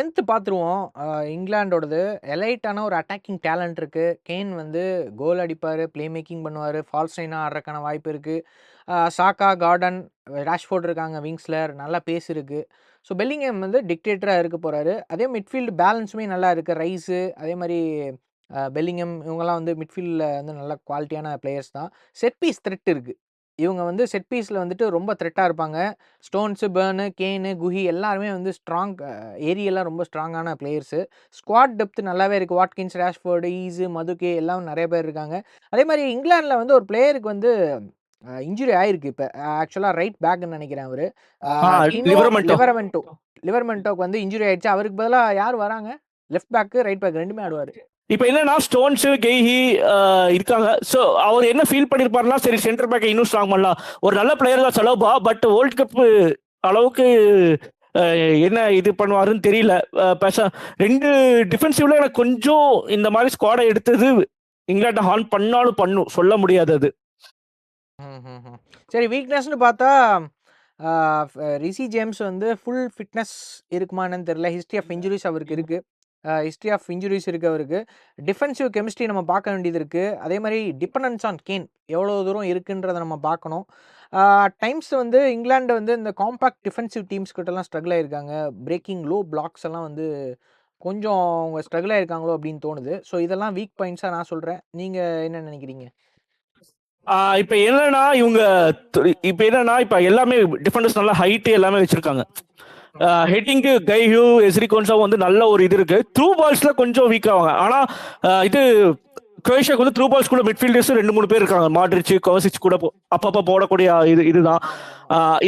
10th பார்த்துருவோம். இங்கிலாண்டோடது எலைட்டான ஒரு attacking talent இருக்கு. கேன் வந்து கோல் அடிப்பாரு, ப்ளே மேக்கிங் பண்ணுவாரு, ஃபால்ஸ் நைனா ஆடுறதுக்கான வாய்ப்பு இருக்கு. சாக்கா, கார்டன், ராஷ்ஃபோர்ட் இருக்காங்க விங்ஸ்ல. நல்லா பேஸ் இருக்கு. ஸோ பெல்லிங்ஹாம் வந்து டிக்டேட்டரா இருக்க போறாரு. அதே மிட்ஃபீல்டு பேலன்ஸுமே நல்லா இருக்கு. ரைஸு அதே மாரி பெல்லிங்ஹாம் இவங்கலாம் வந்து மிட்ஃபீல்ட்ல வந்து நல்ல குவாலிட்டியான பிளேயர்ஸ் தான். செட் பீஸ் த்ரெட் இருக்கு. இவங்க வந்து செட் பீஸ்ல வந்துட்டு ரொம்ப த்ரெட்டா இருப்பாங்க. ஸ்டோன்ஸு, பெர்னு, கேனு, குஹி எல்லாருமே வந்து ஸ்ட்ராங் ஏரியலா ரொம்ப ஸ்ட்ராங்கான பிளேயர்ஸு. ஸ்குவாட் டெப்த் நல்லாவே இருக்கு. வாட்கின்ஸ், ராஷ்ஃபோர்டு, ஈஸு, மதுகே எல்லாம் நெறைய பேர் இருக்காங்க. அதே மாரி இங்கிலாந்துல வந்து ஒரு பிளேயருக்கு வந்து இன்ஜுரி ஆயிருக்கு இப்ப. ஆக்சுவலா ரைட் பேக்ன்னு நெனைக்கிறேன் அவரு. டினோ லிவர்மெண்டோ. லிவர்மென்டோக்கு வந்து இன்ஜுரி ஆயிடுச்சு. அவருக்கு பதிலா யார் வராங்க? லெஃப்ட் பேக், ரைட் பேக் 2மே ஆடுவாரு. இப்ப என்னன்னா ஸ்டோன்ஸ், கெய்ஹி இருக்காங்க. சோ அவர் என்ன ஃபீல் பண்ணிருப்பாருன்னா, சரி சென்டர் பேக்கை இன்னும் ஸ்ட்ராங் பண்ணலாம். ஒரு நல்ல பிளேயர் தான் சலோபா. பட் வேர்ல்ட் கப் அளவுக்கு என்ன இது பண்ணுவாருன்னு தெரியல. ரெண்டு டிஃபென்சிவ்ல எனக்கு கொஞ்சம் இந்த மாதிரி ஸ்குவாடை எடுத்தது இங்கிலாந்து ஹார்ன் பண்ணாலும் பண்ணும், சொல்ல முடியாது அது. சரி, வீக்னஸ்னு பார்த்தா ரிஷி ஜேம்ஸ் வந்து ஃபுல் ஃபிட்னஸ் இருக்குமான்னு தெரியல. ஹிஸ்ட்ரி ஆஃப் இன்ஜுரிஸ் அவருக்கு இருக்கு. அவருக்கு. டிஃபென்சிவ் கெமிஸ்ட்ரி நம்ம பார்க்க வேண்டியது இருக்கு. அதே மாரி டிபெண்டன்ஸ் ஆன் கேன் எவ்வளோ தூரம் இருக்குன்றத நம்ம பார்க்கணும். டைம்ஸ் வந்து இங்கிலாந்து வந்து இந்த காம்பாக்ட் டிஃபென்சிவ் டீம்ஸ் கிட்டலாம் ஸ்ட்ரகிள் ஆயிருக்காங்க. பிரேக்கிங் லோ பிளாக்ஸ் எல்லாம் வந்து கொஞ்சம் அவங்க ஸ்ட்ரகிள் ஆயிருக்காங்களோ அப்படின்னு தோணுது. ஸோ இதெல்லாம் வீக் பாயிண்ட்ஸா நான் சொல்றேன். நீங்க என்ன நினைக்கிறீங்க? இப்ப என்னன்னா இப்ப எல்லாமே டிஃபெண்டர்ஸ் நல்லா ஹைட் எல்லாமே வச்சிருக்காங்க. ஹெட்டிங்கு கைஹூ, எஸ்ரி கோன்சா வந்து நல்ல ஒரு இது இருக்கு. த்ரூ பால்ஸ்ல கொஞ்சம் வீக் ஆவாங்க. ஆனா இது குரோஷியாக்கு வந்து த்ரூ பால்ஸ் கூட மிட்ஃபீல்டர்ஸ் 2-3 பேர் இருக்காங்க. மாட்ரிச், கோவாசிச் கூட அப்பப்ப போடக்கூடிய இதுதான்.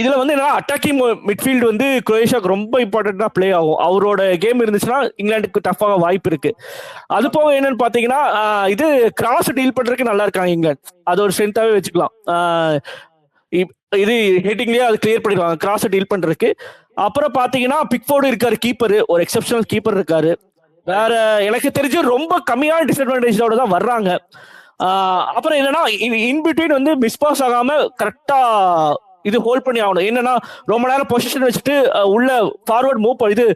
இதுல வந்து என்ன அட்டாக்கிங் மிட்ஃபீல்டு வந்து குரோஷியாவுக்கு ரொம்ப இம்பார்ட்டன்டா பிளே ஆகும். அவரோட கேம் இருந்துச்சுன்னா இங்கிலாந்துக்கு டஃபாக வாய்ப்பு இருக்கு. அது போக என்னன்னு பாத்தீங்கன்னா இது கிராஸ் டீல் பண்றதுக்கு நல்லா இருக்காங்க இங்கிலாந்து. அது ஒரு ஸ்ட்ரென்த்தாவே வச்சுக்கலாம். இது ஹெட்டிங்லயே அது கிளியர் பண்ணிடுவாங்க கிராஸ் டீல் பண்றதுக்கு. அப்புறம் பாத்தீங்கன்னா பிக்ஃபோர்டு இருக்காரு, கீப்பர் ஒரு எக்ஸப்ஷனல் கீப்பர் இருக்காரு. வேற எனக்கு தெரிஞ்சு ரொம்ப கம்மியான டிஸ்அட்வான்டேஜோட தான் வர்றாங்க. அப்புறம் என்னன்னா இன்பிட்வீன் வந்து மிஸ் பாஸ் ஆகாம கரெக்டா இது ஹோல்ட் பண்ணி ஆகணும். என்னன்னா ரொம்ப நேரம் பொசிஷன் வச்சுட்டு உள்ள ஃபார்வர்ட் மூவ் இது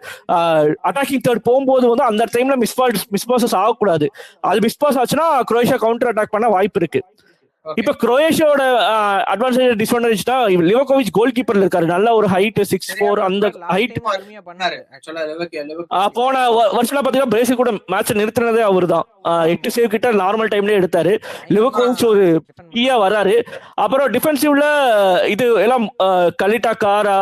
அட்டாக்கிங் தேர்ட் போகும்போது வந்து அந்த டைம்ல மிஸ் பாஸஸ் ஆகக்கூடாது. அது மிஸ் பாஸ் ஆச்சுன்னா குரோஷியா கவுண்டர் அட்டாக் பண்ண வாய்ப்பு இருக்கு. இப்ப குரோஷியாவோட அட்வான்டேஜ் டிஸ்அட்வான்டேஜ் தான் லிவகோவிச் கோல் கீப்பர்ல இருக்காரு. நல்ல ஒரு ஹைட் 6'4" அந்த ஹைட். போன வருஷம் பாத்தீங்கன்னா பிரேசில் கூட மேட்ச் நிறுத்தினதே அவரு தான். 8 சேவ் கிட்ட நார்மல் டைம்லயே எடுத்தாரு. லிவகோவிச் ஒரு கீயா வராரு. அப்புறம் டிஃபென்சிவ்ல இது எல்லாம் கலிட்டா, காரா,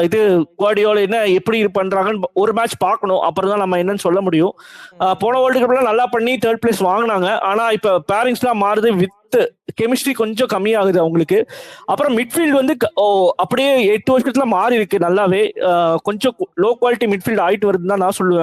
இது குவார்டியோலா என்ன எப்படி பண்றாங்கன்னு ஒரு மேட்ச் பார்க்கணும். அப்புறம் தான் நம்ம என்னன்னு சொல்ல முடியும். போன வேர்ல்டு கப்ல நல்லா பண்ணி 3rd பிளேஸ் வாங்கினாங்க. ஆனா இப்ப பேரிங்ஸ் எல்லாம் மாறுது. வித் கெமிஸ்ட்ரி கொஞ்சம் கம்மியாகுது அவங்களுக்கு. அப்புறம் மிட்ஃபீல்டு வந்து அப்படியே 8 வருஷத்துல மாறி இருக்கு நல்லாவே. கொஞ்சம் லோ குவாலிட்டி மிட்ஃபீல்டு ஆயிட்டு வருதுன்னு தான் நான் சொல்லுவேன்.